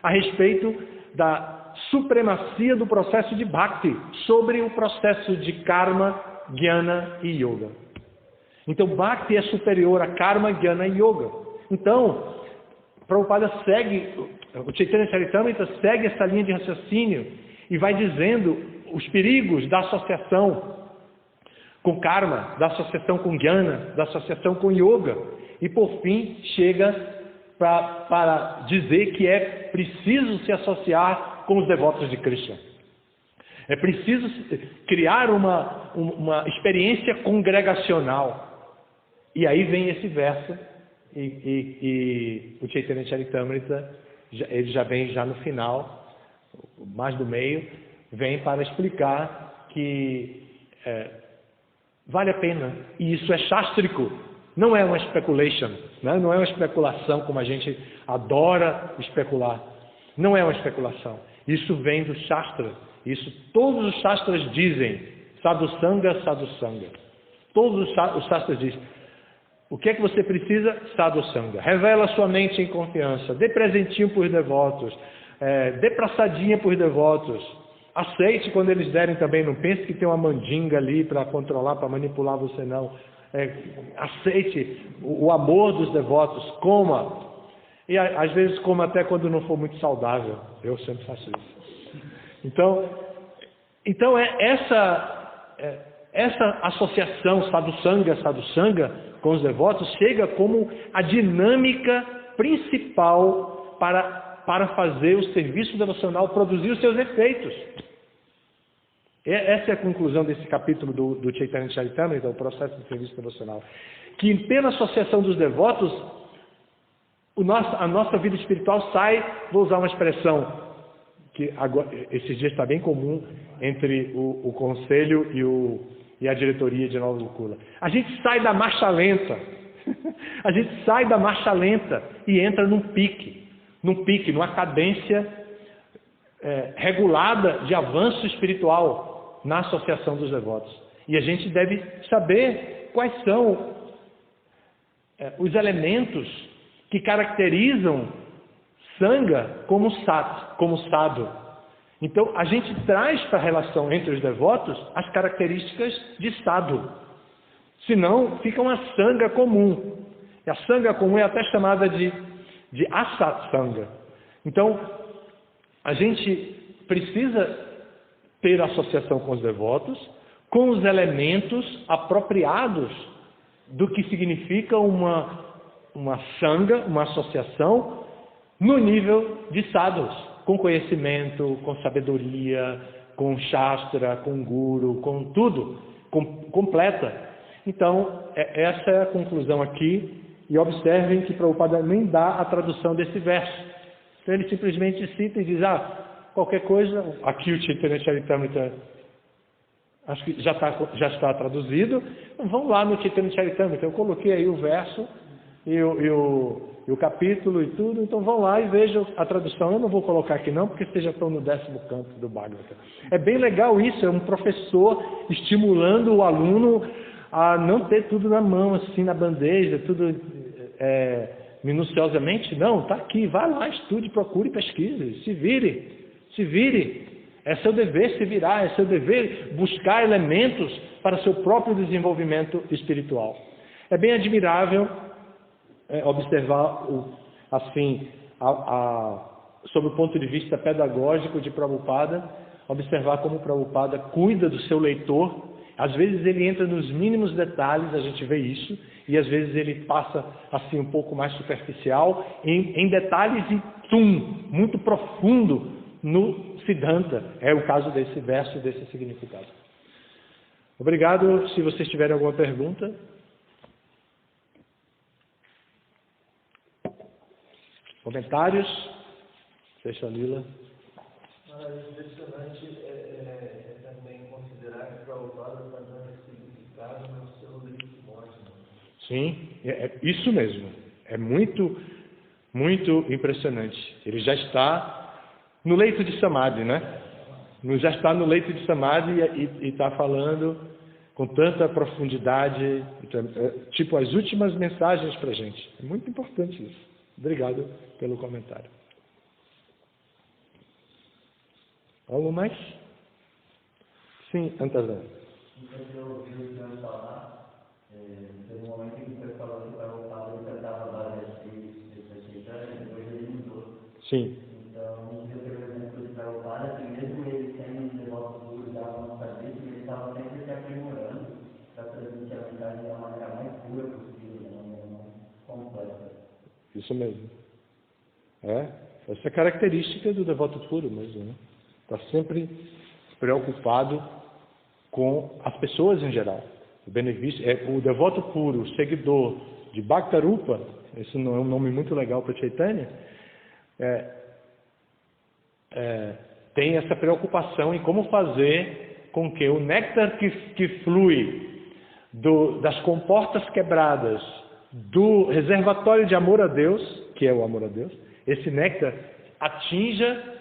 a respeito da supremacia do processo de Bhakti sobre o processo de Karma, Jnana e Yoga. Então, Bhakti é superior a Karma, Jnana e Yoga. Então, Prabhupada o Chaitanya Charitamrita segue essa linha de raciocínio e vai dizendo os perigos da associação com Karma, da associação com Jnana, da associação com Yoga. E por fim chega para dizer que é preciso se associar com os devotos de Krishna. É preciso criar uma experiência congregacional. E aí vem esse verso, e o Chaitanya Charitamrita, ele já vem no final, mais do meio, vem para explicar que vale a pena, e isso é chástrico. Não é uma speculation, né? Não é uma especulação como a gente adora especular. Não é uma especulação. Isso vem do Shastra. Isso todos os Shastras dizem. Sadhusanga, Sadhusanga. Todos os Shastras dizem. O que é que você precisa? Sadhusanga. Revela sua mente em confiança. Dê presentinho para os devotos. Dê praçadinha para os devotos. Aceite quando eles derem também. Não pense que tem uma mandinga ali para controlar, para manipular você não. Aceite o amor dos devotos, coma, e às vezes coma até quando não for muito saudável. Eu sempre faço isso. Então essa associação sadhusanga com os devotos chega como a dinâmica principal para fazer o serviço devocional produzir os seus efeitos. Essa é a conclusão desse capítulo do Chaitanya Charitamrita, o processo de serviço devocional. Que em plena associação dos devotos, a nossa vida espiritual sai, vou usar uma expressão que agora, esses dias está bem comum entre o conselho e a diretoria de Nova Gokula. A gente sai da marcha lenta. A gente sai da marcha lenta e entra num pique, numa cadência regulada de avanço espiritual na associação dos devotos. E a gente deve saber quais são os elementos que caracterizam Sangha como Sat, como Sadhu. Então, a gente traz para a relação entre os devotos as características de Sadhu. Senão, fica uma Sangha comum. E a Sangha comum é até chamada de Asat Sangha. Então, a gente precisa ter associação com os devotos, com os elementos apropriados do que significa uma sangha, uma associação, no nível de sadhus, com conhecimento, com sabedoria, com shastra, com guru, com tudo, completa. Então, essa é a conclusão aqui, e observem que Prabhupada nem dá a tradução desse verso. Então ele simplesmente cita e diz, qualquer coisa, aqui o Chaitanya Charitamrita, acho que já está traduzido, então, vamos lá no Chaitanya Charitamrita, eu coloquei aí o verso e o capítulo e tudo, então vão lá e vejam a tradução. Eu não vou colocar aqui não, porque vocês já estão no 10º canto do Bhagavata. É bem legal isso, é um professor estimulando o aluno a não ter tudo na mão, assim, na bandeja, tudo minuciosamente. Não, está aqui, vá lá, estude, procure, pesquise, se vire. É seu dever se virar, é seu dever buscar elementos para seu próprio desenvolvimento espiritual. É bem admirável observar, assim, sob o ponto de vista pedagógico de Prabhupada, observar como Prabhupada cuida do seu leitor. Às vezes ele entra nos mínimos detalhes, a gente vê isso, e às vezes ele passa assim um pouco mais superficial, em detalhes e muito profundo no Siddhanta. É o caso desse verso, desse significado. Obrigado. Se vocês tiverem alguma pergunta. Comentários? Fecha a Lila. Mas impressionante também considerar que Prabhupada está dando esse significado no seu livro de morte. Sim, é isso mesmo. É muito, muito impressionante. Ele já está no leito de Samadhi, né? Já está no leito de Samadhi e está falando com tanta profundidade, tipo as últimas mensagens para a gente. É muito importante isso. Obrigado pelo comentário. Algo mais? Sim, Antazan. Eu ouvi o senhor falar, teve um momento em que o senhor falou que o padre tratava várias vezes e depois ele mudou. Sim. Então, eu tenho o exemplo de Prabhupada, que mesmo ele sendo um devoto puro da alma sagrada, ele estava sempre se aprimorando para transmitir a mensagem da maneira mais pura possível, da maneira mais completa. Isso mesmo. Essa é a característica do devoto puro mesmo, né? Está sempre preocupado com as pessoas em geral. O benefício o devoto puro, o seguidor de Bhaktarupa, esse não é um nome muito legal para Chaitanya, tem essa preocupação em como fazer com que o néctar que flui das comportas quebradas do reservatório de amor a Deus, que é o amor a Deus, esse néctar atinja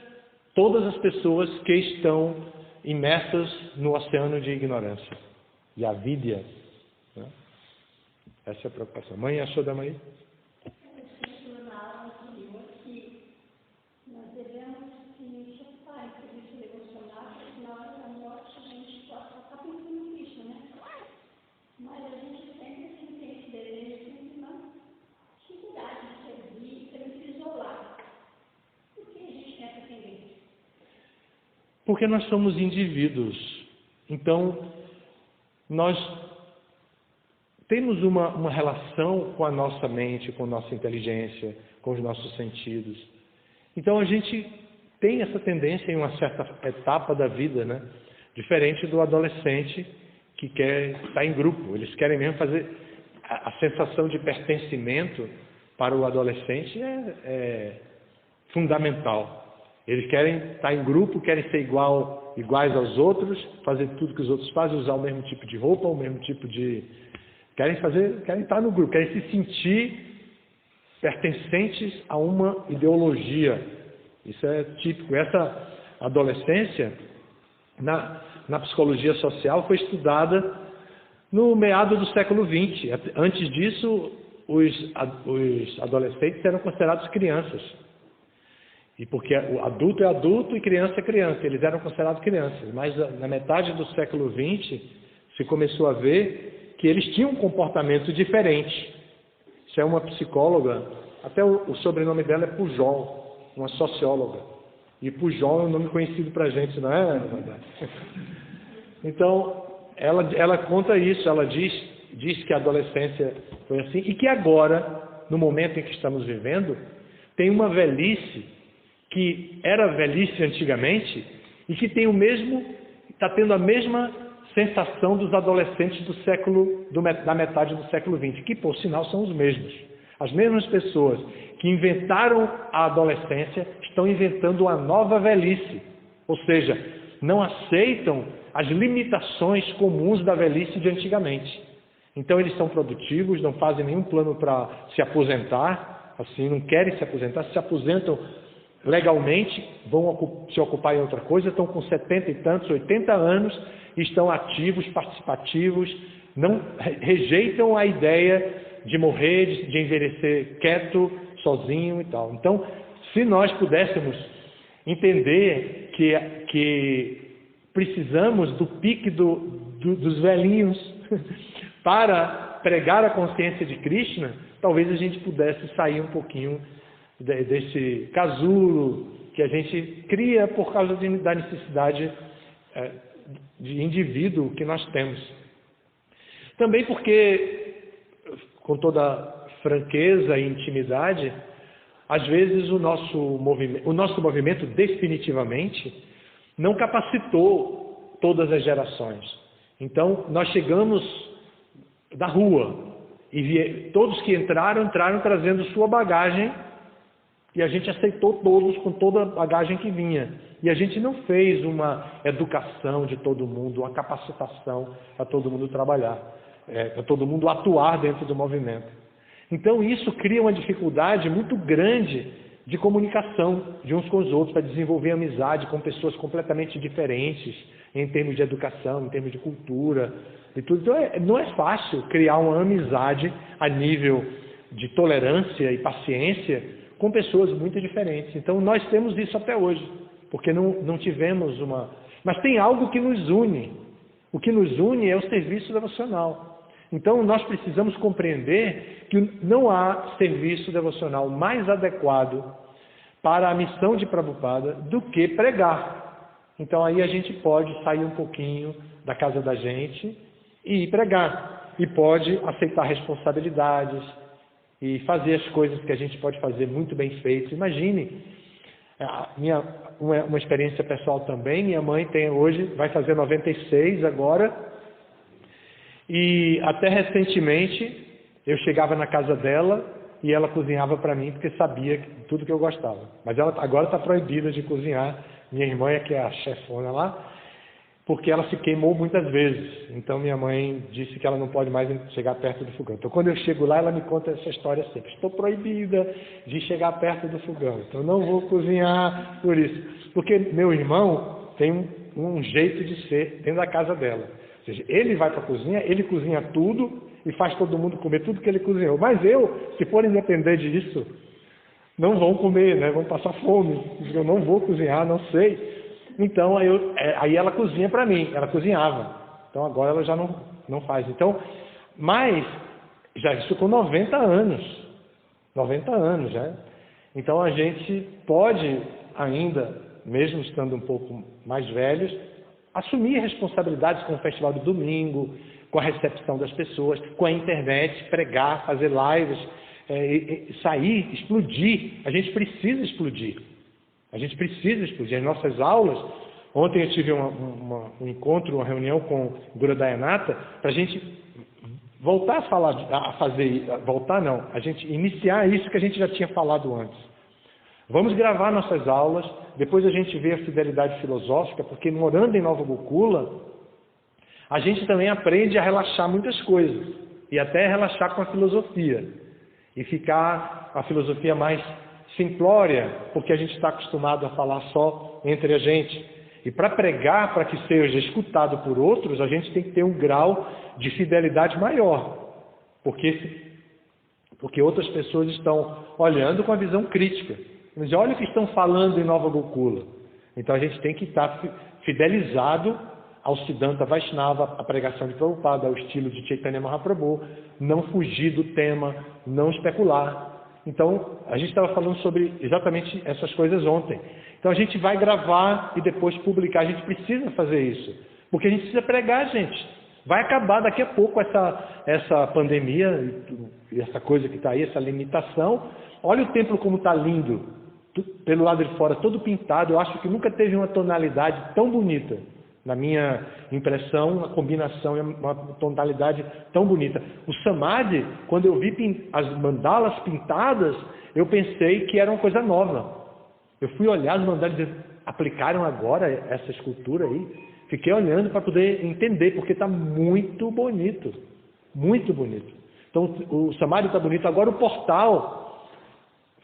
todas as pessoas que estão imersas no oceano de ignorância e avidya. Né? Essa é a preocupação. Mãe, achou da mãe? Porque nós somos indivíduos. Então, nós temos uma relação com a nossa mente, com a nossa inteligência, com os nossos sentidos. Então, a gente tem essa tendência em uma certa etapa da vida, né? Diferente do adolescente que quer estar em grupo. Eles querem mesmo fazer... A sensação de pertencimento para o adolescente é fundamental. Eles querem estar em grupo, querem ser iguais aos outros, fazer tudo que os outros fazem, usar o mesmo tipo de roupa, o mesmo tipo de... Querem estar no grupo, querem se sentir pertencentes a uma ideologia. Isso é típico. Essa adolescência, na psicologia social, foi estudada no meado do século XX. Antes disso, os adolescentes eram considerados crianças. E porque o adulto é adulto e criança é criança, eles eram considerados crianças. Mas na metade do século XX se começou a ver que eles tinham um comportamento diferente. Isso é uma psicóloga, até o sobrenome dela é Pujol, uma socióloga. E Pujol é um nome conhecido para a gente, não é verdade? Então, ela conta isso, ela diz que a adolescência foi assim e que agora, no momento em que estamos vivendo, tem uma velhice que era velhice antigamente e que tem está tendo a mesma sensação dos adolescentes da metade do século XX, que por sinal são os mesmos. As mesmas pessoas que inventaram a adolescência estão inventando uma nova velhice, ou seja, não aceitam as limitações comuns da velhice de antigamente. Então eles são produtivos, não fazem nenhum plano para se aposentar, assim, não querem se aposentar, se aposentam legalmente, vão se ocupar em outra coisa, estão com 70 e tantos, 80 anos, estão ativos, participativos, não rejeitam a ideia de morrer, de envelhecer quieto, sozinho e tal. Então, se nós pudéssemos entender que precisamos do pique dos velhinhos para pregar a consciência de Krishna, talvez a gente pudesse sair um pouquinho desse casulo que a gente cria por causa da necessidade de indivíduo que nós temos. Também porque, com toda franqueza e intimidade, às vezes o nosso movimento definitivamente não capacitou todas as gerações. Então, nós chegamos da rua e todos que entraram trazendo sua bagagem e a gente aceitou todos com toda a bagagem que vinha. E a gente não fez uma educação de todo mundo, uma capacitação para todo mundo trabalhar, para todo mundo atuar dentro do movimento. Então isso cria uma dificuldade muito grande de comunicação de uns com os outros, para desenvolver amizade com pessoas completamente diferentes em termos de educação, em termos de cultura e tudo. Então não é fácil criar uma amizade a nível de tolerância e paciência com pessoas muito diferentes. Então nós temos isso até hoje, porque não tivemos uma... Mas tem algo que nos une. O que nos une é o serviço devocional. Então nós precisamos compreender que não há serviço devocional mais adequado para a missão de Prabhupada do que pregar. Então aí a gente pode sair um pouquinho da casa da gente e ir pregar. E pode aceitar responsabilidades e fazer as coisas que a gente pode fazer muito bem feito. Imagine, uma experiência pessoal também, minha mãe vai fazer 96 agora, e até recentemente eu chegava na casa dela e ela cozinhava para mim porque sabia tudo que eu gostava. Mas ela agora está proibida de cozinhar, minha irmã que é a chefona lá, porque ela se queimou muitas vezes. Então minha mãe disse que ela não pode mais chegar perto do fogão. Então quando eu chego lá, ela me conta essa história sempre. Estou proibida de chegar perto do fogão, então não vou cozinhar por isso. Porque meu irmão tem um jeito de ser dentro da casa dela. Ou seja, ele vai para a cozinha, ele cozinha tudo e faz todo mundo comer tudo que ele cozinhou. Mas se forem depender disso, não vão comer, né? Vão passar fome. Eu não vou cozinhar, não sei. Então, aí ela cozinha para mim, ela cozinhava. Então, agora ela já não faz. Então, mas, já isso com 90 anos. 90 anos, né? Então, a gente pode ainda, mesmo estando um pouco mais velhos, assumir responsabilidades com o Festival do Domingo, com a recepção das pessoas, com a internet, pregar, fazer lives, sair, explodir. A gente precisa explodir. A gente precisa explodir. As nossas aulas, ontem eu tive um encontro, uma reunião com o Guru Dayanata, para a gente voltar a falar, a gente iniciar isso que a gente já tinha falado antes. Vamos gravar nossas aulas, depois a gente vê a fidelidade filosófica, porque morando em Nova Gokula, a gente também aprende a relaxar muitas coisas, e até relaxar com a filosofia, e ficar a filosofia mais simplória, porque a gente está acostumado a falar só entre a gente. E para pregar, para que seja escutado por outros, a gente tem que ter um grau de fidelidade maior, porque outras pessoas estão olhando com a visão crítica. Mas olha o que estão falando em Nova Gokula. Então a gente tem que estar fidelizado ao Siddhanta Vaishnava, à pregação de Prabhupada, ao estilo de Chaitanya Mahaprabhu, não fugir do tema, não especular. Então, a gente estava falando sobre exatamente essas coisas ontem. Então, a gente vai gravar e depois publicar. A gente precisa fazer isso. Porque a gente precisa pregar, gente. Vai acabar daqui a pouco essa pandemia, e essa coisa que está aí, essa limitação. Olha o templo como está lindo. Pelo lado de fora, todo pintado. Eu acho que nunca teve uma tonalidade tão bonita. Na minha impressão, uma combinação, uma tonalidade tão bonita. O Samadhi, quando eu vi as mandalas pintadas, eu pensei que era uma coisa nova. Eu fui olhar as mandalas e aplicaram agora essa escultura aí. Fiquei olhando para poder entender, porque está muito bonito. Muito bonito. Então, o Samadhi está bonito. Agora o portal...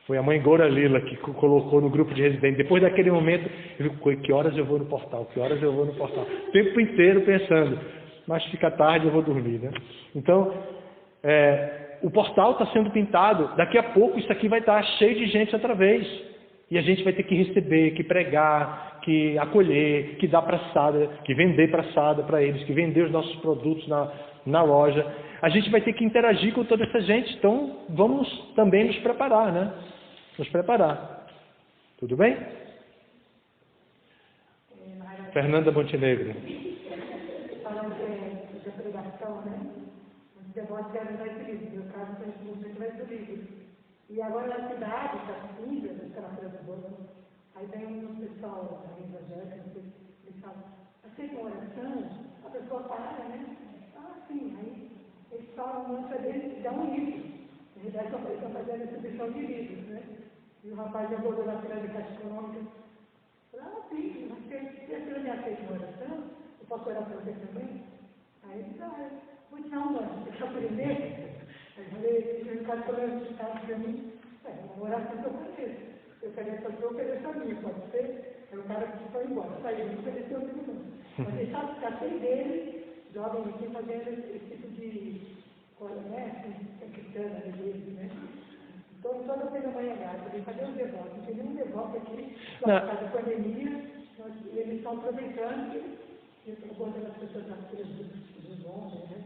Foi a mãe Goura Lila que colocou no grupo de residentes. Depois daquele momento, eu digo, que horas eu vou no portal? Que horas eu vou no portal? O tempo inteiro pensando, mas fica tarde, eu vou dormir, né? Então, o portal está sendo pintado, daqui a pouco isso aqui vai estar cheio de gente outra vez. E a gente vai ter que receber, que pregar, que acolher, que dar praçada, que vender praçada para eles, que vender os nossos produtos na loja. A gente vai ter que interagir com toda essa gente. Então, vamos também nos preparar, né? Nos preparar. Tudo bem? Fernanda Montenegro. Falando de pregação, né? Os devotos querem dar esse livro. No caso, a gente vai esse livro. E agora na cidade, está cinza, naquela coisa boa. Aí tem um pessoal evangélico, eles falam, aceita uma oração, a pessoa para, né? Ah, sim, aí eles falam uma mantra deles, dá um livro. Na verdade, estão fazendo a distribuição de livros, né? E o rapaz já abordou na feira de Caixa Econômica. Falou, ah, sim, mas se a senhora me aceita uma oração, eu posso orar para você também? Aí ele disse, ah, vou te dar uma, deixa eu aprender. Aí eu falei, o cara falou, está para mim, uma oração que eu conheço. Eu ofereço a sua, eu ofereço a minha, pode ser? Aí o cara foi embora, saiu, não ofereceu o segundo. Mas ele sabe que tem dele, jovem aqui, fazendo esse tipo de coisa, né? Assim, cristana, religião, né? Então, toda vez amanhã, eu falei, cadê os devotos? Não tem nenhum devoto aqui, por causa da pandemia, eles estão aproveitando e estão botando as pessoas nas filas dos homens, né?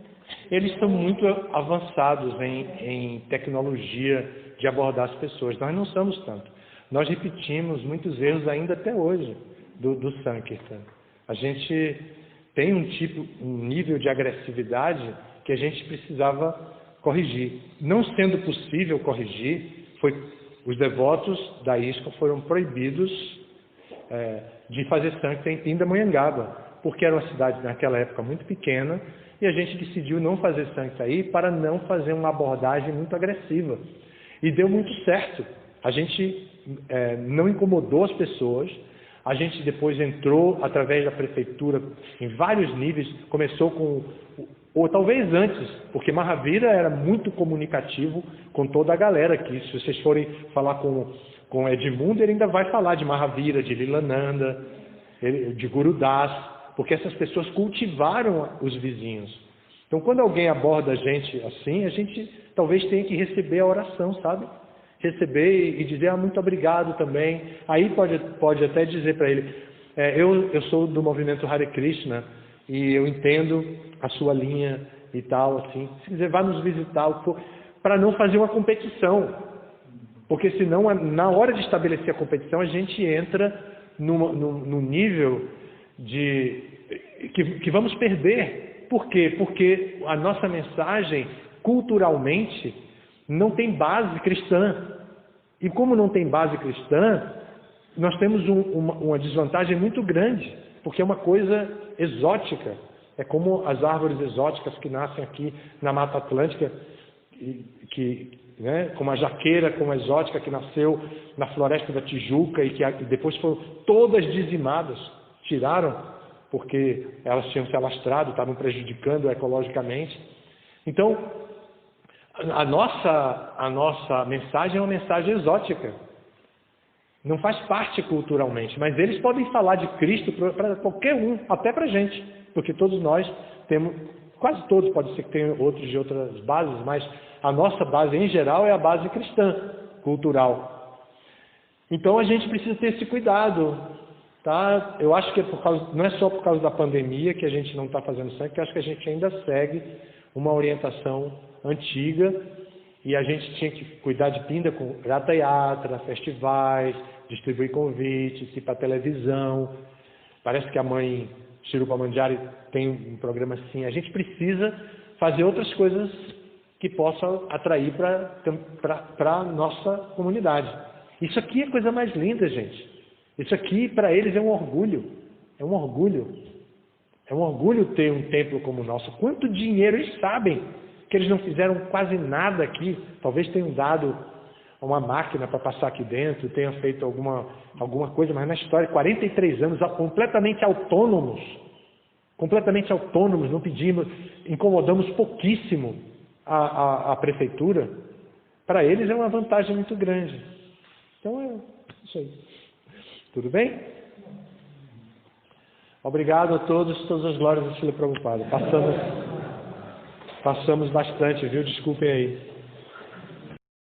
Eles estão muito avançados em tecnologia de abordar as pessoas. Nós não somos tanto. Nós repetimos muitos erros ainda até hoje do Sankirtan. A gente tem um nível de agressividade que a gente precisava corrigir. Não sendo possível corrigir, os devotos da ISKCON foram proibidos de fazer Sankirtan em Pindamonhangaba, porque era uma cidade naquela época muito pequena, e a gente decidiu não fazer Sankirtan aí para não fazer uma abordagem muito agressiva. E deu muito certo. A gente não incomodou as pessoas. A gente depois entrou através da prefeitura em vários níveis. Começou com, ou talvez antes, porque Mahavira era muito comunicativo com toda a galera aqui. Se vocês forem falar com Edmundo, ele ainda vai falar de Mahavira, de Lilananda, de Gurudas, porque essas pessoas cultivaram os vizinhos. Então, quando alguém aborda a gente assim, a gente talvez tenha que receber a oração, sabe? Receber e dizer, muito obrigado também. Aí pode até dizer para ele, eu sou do movimento Hare Krishna e eu entendo a sua linha e tal, assim. Se quiser, vá nos visitar, para não fazer uma competição. Porque senão, na hora de estabelecer a competição, a gente entra num nível que vamos perder. Por quê? Porque a nossa mensagem, culturalmente, não tem base cristã. E como não tem base cristã, nós temos uma desvantagem muito grande, porque é uma coisa exótica. É como as árvores exóticas que nascem aqui na Mata Atlântica, né, como a jaqueira, como a exótica que nasceu na Floresta da Tijuca e que depois foram todas dizimadas, tiraram, porque elas tinham se alastrado, estavam prejudicando ecologicamente. Então, a nossa mensagem é uma mensagem exótica. Não faz parte culturalmente, mas eles podem falar de Cristo para qualquer um, até para a gente, porque todos nós temos, quase todos, pode ser que tenham outros de outras bases, mas a nossa base em geral é a base cristã, cultural. Então a gente precisa ter esse cuidado. Tá? Eu acho que não é só por causa da pandemia que a gente não está fazendo sangue, que eu acho que a gente ainda segue uma orientação antiga e a gente tinha que cuidar de Pinda com Ratha Yatra, festivais, distribuir convites, ir para televisão. Parece que a mãe Shirupa Manjari tem um programa assim. A gente precisa fazer outras coisas que possam atrair para a nossa comunidade. Isso aqui é a coisa mais linda, gente. Isso aqui, para eles, é um orgulho. É um orgulho. É um orgulho ter um templo como o nosso. Quanto dinheiro eles sabem que eles não fizeram quase nada aqui. Talvez tenham dado uma máquina para passar aqui dentro, tenham feito alguma coisa, mas na história, 43 anos, completamente autônomos. Completamente autônomos, não pedimos, incomodamos pouquíssimo a prefeitura. Para eles é uma vantagem muito grande. Então é isso aí. Tudo bem? Obrigado a todas as glórias do Srila Prabhupada. Passamos bastante, viu? Desculpem aí.